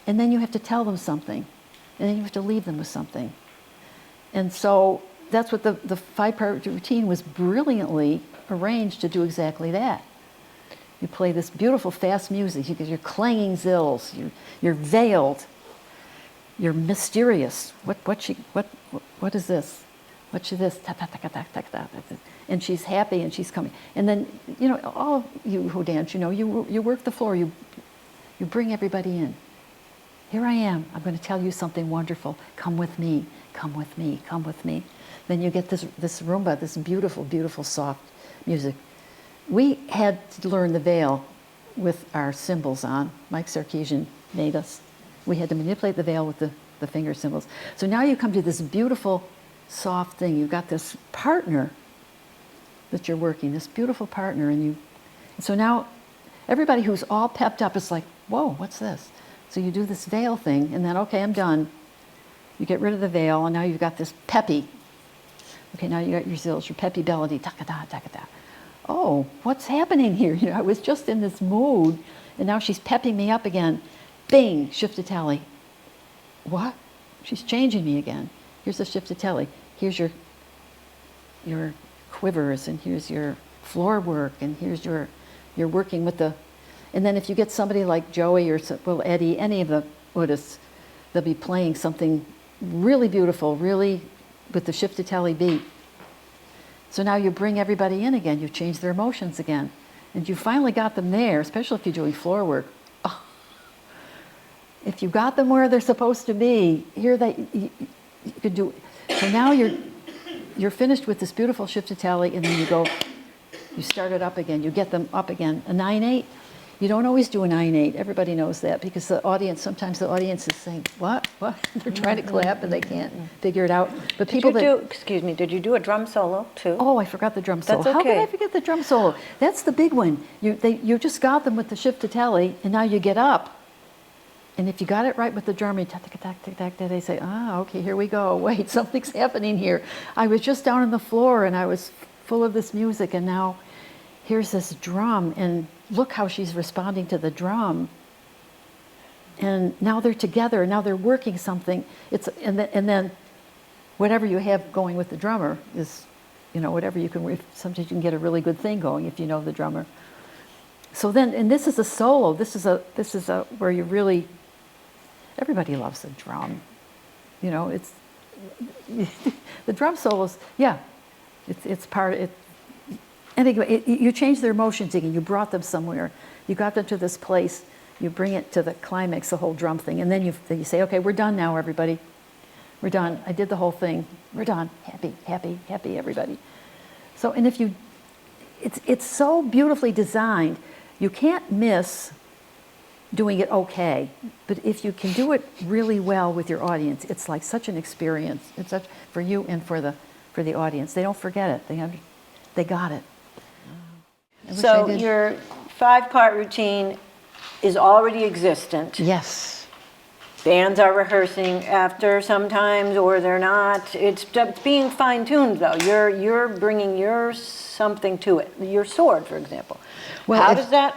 And then you have to tell them something. And then you have to leave them with something. And so that's what the 5-part routine was brilliantly arranged to do exactly that. You play this beautiful fast music. You're clanging zills. You're veiled. You're mysterious. What is this? What's this? And she's happy and she's coming. And then, you know, all of you who dance, you know, you work the floor. You bring everybody in. Here I am. I'm going to tell you something wonderful. Come with me. Come with me. Come with me. Then you get this rumba, this beautiful, beautiful, soft music. We had to learn the veil with our cymbals on. Mike Sarkeesian made us. We had to manipulate the veil with the finger cymbals. So now you come to this beautiful, soft thing. You've got this partner that you're working, this beautiful partner, and so now everybody who's all pepped up is like, whoa, what's this? So you do this veil thing, and then, okay, I'm done. You get rid of the veil, and now you've got this peppy. Okay, now you got your zills, your peppy melody, taka-da, taka-da. Oh, what's happening here? You know, I was just in this mood, and now she's pepping me up again. Bing, shift-a-tally. What? She's changing me again. Here's a shift-a-tally. Here's your quivers, and here's your floor work, and here's your you're working with the, and then if you get somebody like Joey or well Eddie, any of the Buddhists, they'll be playing something really beautiful, really with the shiftatelli beat. So now you bring everybody in again, you change their emotions again, and you finally got them there, especially if you're doing floor work. Oh, if you got them where they're supposed to be, here you could do. So now you're finished with this beautiful shiftatelli, and then you start it up again. You get them up again. A 9/8. You don't always do a 9/8. Everybody knows that because sometimes the audience is saying, what? They're trying to clap and they can't figure it out. But Excuse me, did you do a drum solo too? Oh, I forgot the drum solo. That's How okay. could I forget the drum solo? That's the big one. You just got them with the shiftatelli, and now you get up. And if you got it right with the drum, they say, okay, here we go. Wait, something's happening here. I was just down on the floor and I was full of this music, and now here's this drum, and look how she's responding to the drum. And now they're together, now they're working something. And then whatever you have going with the drummer is, whatever you can, sometimes you can get a really good thing going if you know the drummer. So then, and this is a solo, this is a where you really, everybody loves the drum. It's, the drum solos, yeah, it's part of it. Anyway, you change their emotions again. You brought them somewhere. You got them to this place. You bring it to the climax, the whole drum thing. And then you say, okay, we're done now, everybody. We're done. I did the whole thing. We're done. Happy, happy, happy, everybody. So, and it's so beautifully designed. You can't miss doing it okay. But if you can do it really well with your audience, it's like such an experience. It's such for you and for the audience. They don't forget it. They got it. So your 5-part routine is already existent. Yes. Bands are rehearsing after sometimes, or they're not. It's being fine-tuned, though. You're bringing your something to it. Your sword, for example. Well, how does that?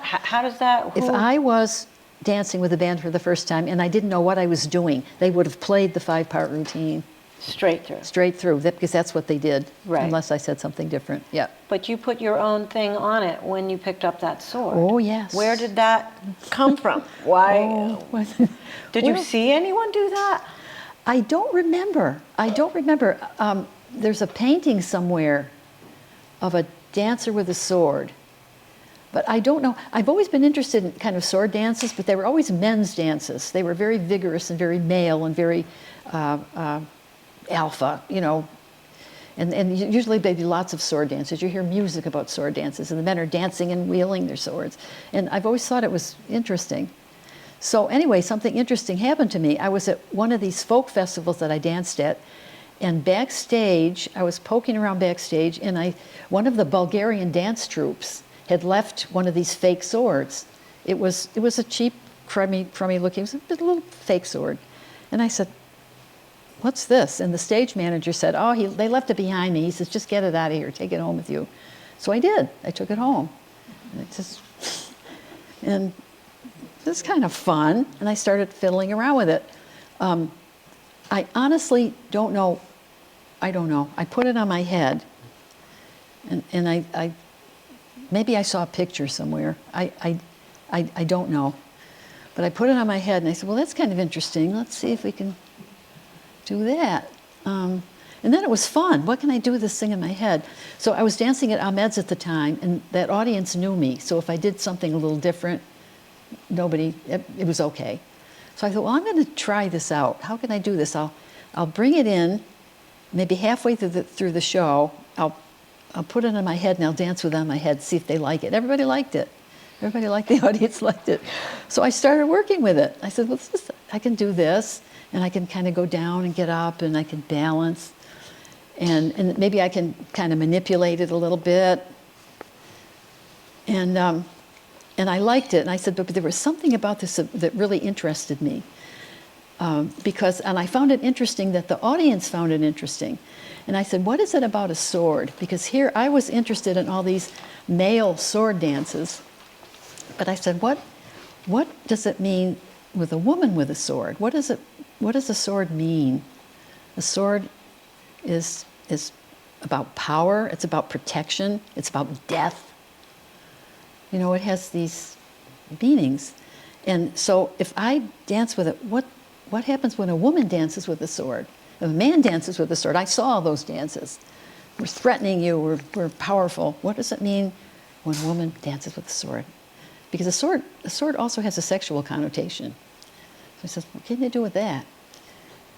If I was dancing with a band for the first time and I didn't know what I was doing, they would have played the 5-part routine. Straight through. Straight through, because that's what they did. Right. Unless I said something different. Yeah. But you put your own thing on it when you picked up that sword. Oh, yes. Where did that come from? Why? Did you Well, see anyone do that? I don't remember. There's a painting somewhere of a dancer with a sword. But I don't know. I've always been interested in kind of sword dances, but they were always men's dances. They were very vigorous and very male and very alpha, and usually there'd be lots of sword dances. You hear music about sword dances, and the men are dancing and wielding their swords. And I've always thought it was interesting. So anyway, something interesting happened to me. I was at one of these folk festivals that I danced at, and backstage, I was poking around backstage, and one of the Bulgarian dance troupes had left one of these fake swords. It was a cheap, crummy looking, it was a little fake sword. And I said, what's this? And the stage manager said, they left it behind me. He says, just get it out of here, take it home with you. So I did. I took it home. And it was kind of fun, and I started fiddling around with it. I honestly don't know. I don't know. I put it on my head, and I maybe I saw a picture somewhere. I don't know. But I put it on my head, and I said, well, that's kind of interesting. Let's see if we can do that. And then it was fun. What can I do with this thing in my head? So I was dancing at Ahmed's at the time, and that audience knew me. So if I did something a little different, it was okay. So I thought, well, I'm going to try this out. How can I do this? I'll bring it in, maybe halfway through the show. I'll put it on my head, and I'll dance with it on my head, see if they like it. Everybody liked it. Everybody liked the audience liked it. So I started working with it. I said, well, I can do this. And I can kind of go down and get up, and I can balance. And maybe I can kind of manipulate it a little bit. And I liked it. And I said, but there was something about this that really interested me. And I found it interesting that the audience found it interesting. And I said, what is it about a sword? Because here I was interested in all these male sword dances. But I said, what does it mean with a woman with a sword? What does a sword mean? A sword is about power, it's about protection, it's about death. You know, it has these meanings. And so if I dance with it, what happens when a woman dances with a sword? If a man dances with a sword, I saw all those dances. We're threatening you, we're powerful. What does it mean when a woman dances with a sword? Because a sword also has a sexual connotation. So he says, what can you do with that?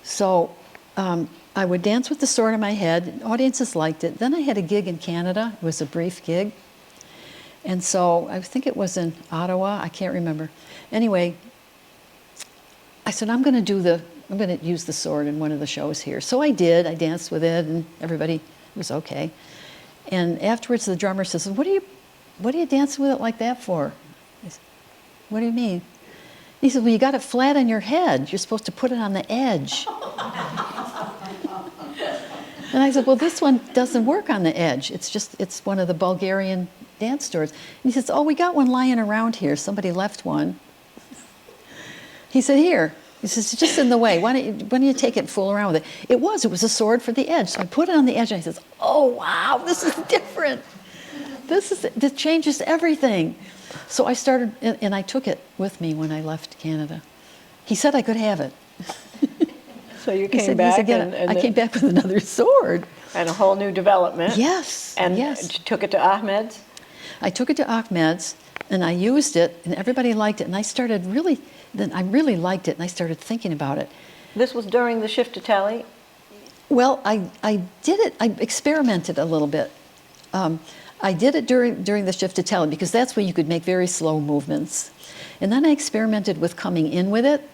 So I would dance with the sword in my head. Audiences liked it. Then I had a gig in Canada. It was a brief gig. And so I think it was in Ottawa. I can't remember. Anyway, I said, I'm going to use the sword in one of the shows here. So I did. I danced with it, and everybody was okay. And afterwards, the drummer says, what are you dancing with it like that for? I said, what do you mean? He said, well, you got it flat on your head. You're supposed to put it on the edge. And I said, well, this one doesn't work on the edge. It's one of the Bulgarian dance stores. And he says, oh, we got one lying around here. Somebody left one. He said, here. He says, it's just in the way. Why don't you take it and fool around with it? It was a sword for the edge. So I put it on the edge, and I says, oh, wow, this is different. This changes everything. So I started, and I took it with me when I left Canada. He said I could have it. So you He came said, back I came back with another sword. and a whole new development. Yes. And yes. took it to Ahmed's. I took it to Ahmed's, and I used it, and everybody liked it. And I really liked it, and I started thinking about it. This was during the shift to tally. Well, I did it. I experimented a little bit. I did it during the shift to tally because that's where you could make very slow movements. And then I experimented with coming in with it.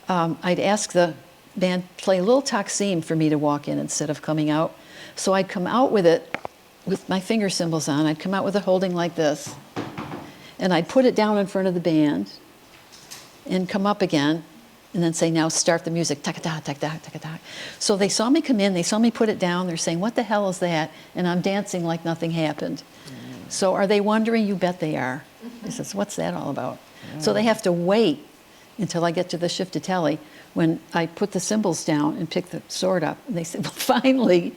I'd ask the band play a little taksim for me to walk in instead of coming out. So I'd come out with it with my finger cymbals on. I'd come out with it holding like this. And I'd put it down in front of the band and come up again and then say, now start the music. Ta-ka-ta, ta-ka-ta, ta-ka-ta. So they saw me come in, they saw me put it down, they're saying, what the hell is that? And I'm dancing like nothing happened. So are they wondering? You bet they are. He says, what's that all about? So they have to wait until I get to the shift to tally when I put the cymbals down and pick the sword up. And they said, well, finally,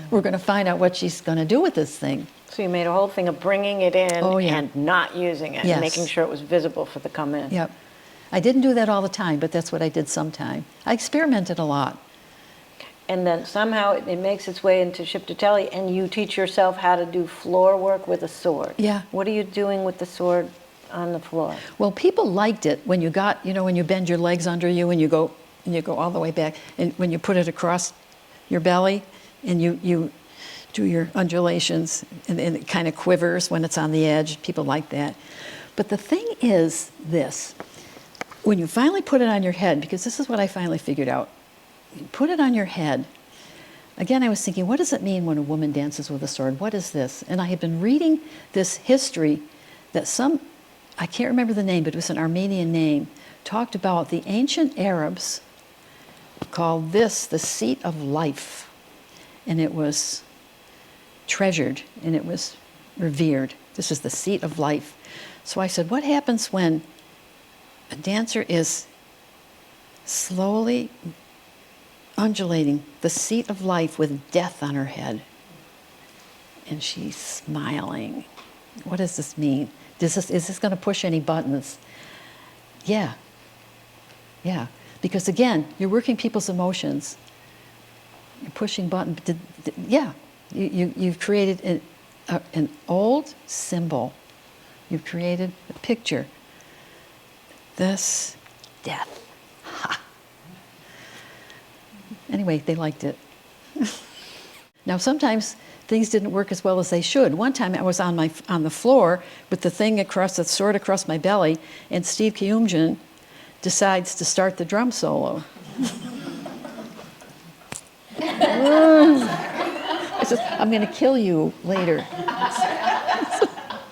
we're going to find out what she's going to do with this thing. So you made a whole thing of bringing it in and not using it, Yes. and making sure it was visible for the come in. Yep. I didn't do that all the time, but that's what I did sometime. I experimented a lot. And then somehow it makes its way into shift to tally, and you teach yourself how to do floor work with a sword. Yeah. What are you doing with the sword on the floor? Well, people liked it when you got, when you bend your legs under you and you go all the way back, and when you put it across your belly and you do your undulations and it kind of quivers when it's on the edge. People like that. But the thing is this, when you finally put it on your head, because this is what I finally figured out, you put it on your head. Again, I was thinking, what does it mean when a woman dances with a sword? What is this? And I had been reading this history that I can't remember the name, but it was an Armenian name, talked about the ancient Arabs called this the seat of life. And it was treasured and it was revered. This is the seat of life. So I said, what happens when a dancer is slowly undulating the seat of life with death on her head? And she's smiling. What does this mean? Is this going to push any buttons? Yeah. Yeah. Because again, you're working people's emotions. You're pushing buttons. Yeah. You've created an old symbol. You've created a picture. This death. Ha. Anyway, they liked it. Now, sometimes things didn't work as well as they should. One time I was on the floor with the sword across my belly, and Steve Kiumjian decides to start the drum solo. I said, I'm going to kill you later.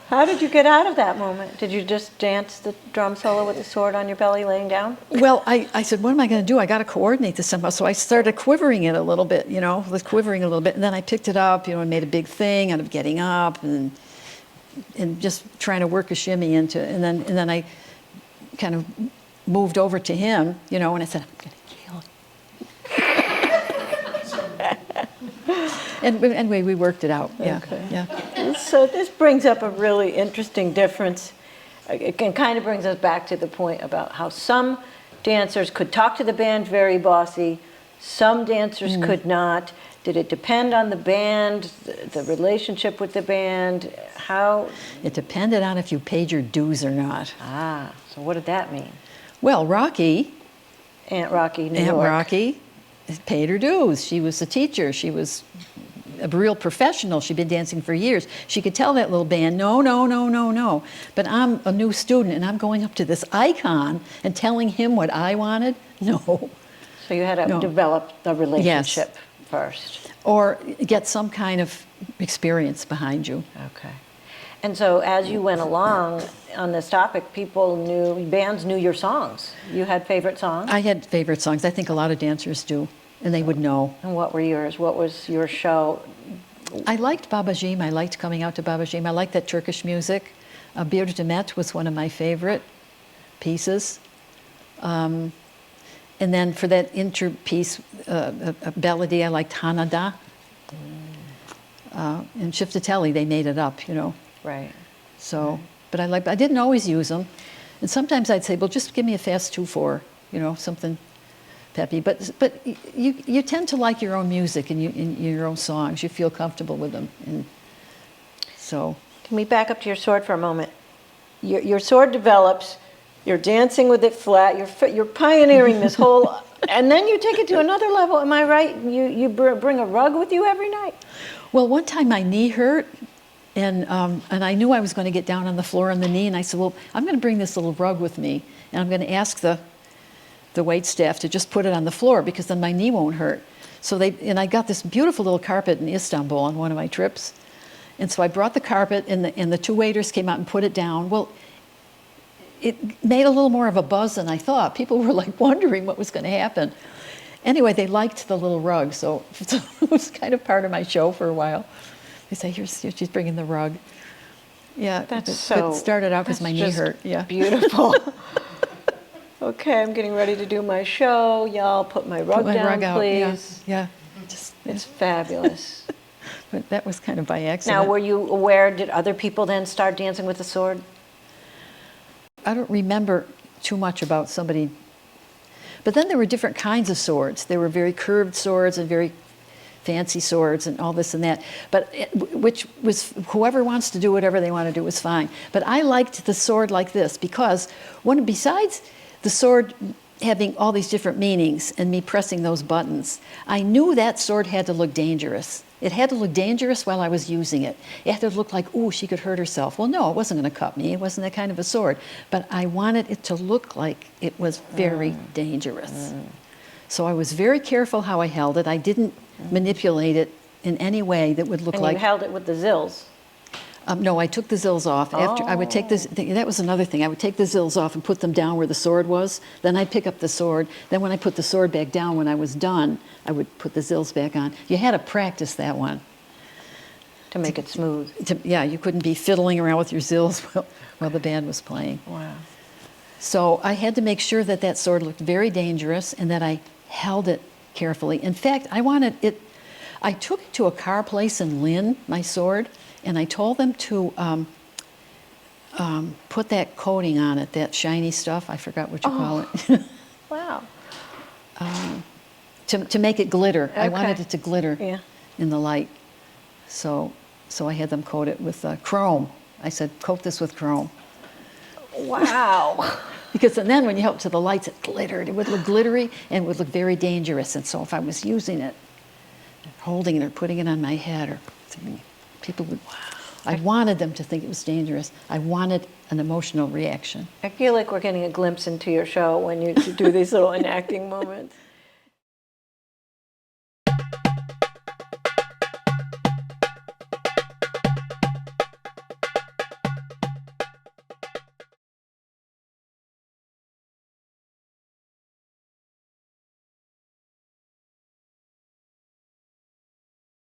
How did you get out of that moment? Did you just dance the drum solo with the sword on your belly laying down? Well, I said, what am I going to do? I got to coordinate this somehow. So I started quivering it a little bit, quivering a little bit. And then I picked it up, and made a big thing out of getting up and just trying to work a shimmy into it. And then I kind of moved over to him, and I said, I'm going to kill him. And anyway, we worked it out. Yeah. Okay. Yeah. So this brings up a really interesting difference. It kind of brings us back to the point about how some dancers could talk to the band very bossy, some dancers could not. Did it depend on the band, the relationship with the band? How? It depended on if you paid your dues or not. Ah, so what did that mean? Well, Rocky, Aunt Rocky, New Aunt York. Rocky, paid her dues. She was a teacher. She was a real professional. She'd been dancing for years. She could tell that little band, no, no, no, no, no. But I'm a new student, and I'm going up to this icon and telling him what I wanted? No. So you had to No. develop the relationship first. Or get some kind of experience behind you. Okay. And so as you went along on this topic, bands knew your songs. You had favorite songs? I had favorite songs. I think a lot of dancers do, and they would know. And what were yours? What was your show? I liked Babajim. I liked coming out to Babajim. I liked that Turkish music. Bir Demet was one of my favorite pieces. And then for that interpiece, a melody, I liked Hanada. And Shiftatelli, they made it up, you know. Right. So, but I didn't always use them. And sometimes I'd say, well, just give me a fast 2/4, you know, something peppy. But you tend to like your own music and your own songs. You feel comfortable with them. And so. Can we back up to your sword for a moment? Your sword develops, you're dancing with it flat, you're pioneering this whole, and then you take it to another level, am I right? You bring a rug with you every night? Well, one time my knee hurt, and I knew I was going to get down on the floor on the knee, and I said, well, I'm going to bring this little rug with me, and I'm going to ask the wait staff to just put it on the floor, because then my knee won't hurt. So I got this beautiful little carpet in Istanbul on one of my trips, and so I brought the carpet, and the two waiters came out and put it down. Well, it made a little more of a buzz than I thought. People were like wondering what was going to happen. Anyway, they liked the little rug, so it was kind of part of my show for a while. They say, she's bringing the rug. Yeah, That's it started out because my knee hurt. Yeah, beautiful. Okay, I'm getting ready to do my show. Y'all put my rug down, out. please. Yeah. It's fabulous. But that was kind of by accident. Now, were you aware, did other people then start dancing with the sword? I don't remember too much about somebody. But then there were different kinds of swords. There were very curved swords and very fancy swords and all this and that. But which was, whoever wants to do whatever they want to do is fine. But I liked the sword like this because besides the sword having all these different meanings and me pressing those buttons, I knew that sword had to look dangerous. It had to look dangerous while I was using it. It had to look like, ooh, she could hurt herself. Well, no, it wasn't going to cut me. It wasn't that kind of a sword. But I wanted it to look like it was very dangerous. So I was very careful how I held it. I didn't manipulate it in any way that would look And like... you held it with the zills. No, I took the zills off. After I would take this. That was another thing. I would take the zills off and put them down where the sword was. Then I'd pick up the sword. Then when I put the sword back down, when I was done, I would put the zills back on. You had to practice that one. To make it smooth. Yeah, you couldn't be fiddling around with your zills while the band was playing. Wow. So I had to make sure that that sword looked very dangerous and that I held it carefully. In fact, I took it to a car place in Lynn, my sword, and I told them to put that coating on it, that shiny stuff. I forgot what you call it. Wow. To make it glitter. I wanted Okay. it to glitter in the light. So I had them coat it with chrome. I said, coat this with chrome. Wow. Because then when you held it to the lights, it glittered. It would look glittery and it would look very dangerous. And so if I was using it, holding it or putting it on my head, or people would, I wanted them to think it was dangerous. I wanted an emotional reaction. I feel like we're getting a glimpse into your show when you do these little enacting moments.